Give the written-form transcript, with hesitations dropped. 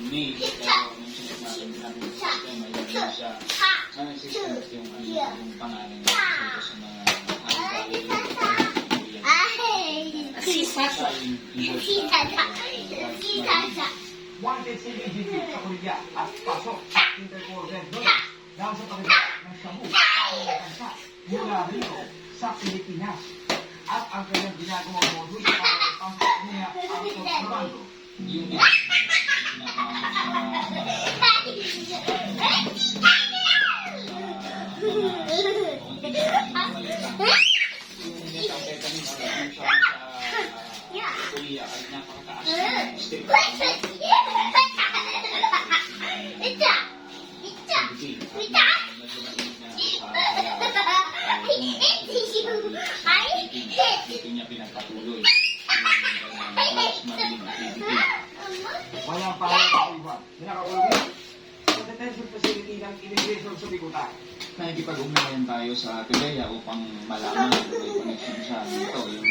May. Pero nung sinet natin, sinabi ko sa system, mayroon din siya. Ano yung system yung pangalan niya dito sa mga Wanted si BGP sa Korea at pasok sa Interpol-Red Zone dahil sa pagkakaroon ng shabu ang bansa mula rito sa Pilipinas. At ang kanyang ginagawang modus para pasok niya ang kontrabando. yung Korea ay napakataas ng step. Hindi niya pinagpatuloy. Walang pahalagang pinakaulog sa detention facility ng immigration sa Bikutan. Nakikipag-ugnayan tayo sa PIDEA upang malaman kung may connection siya nito. Yung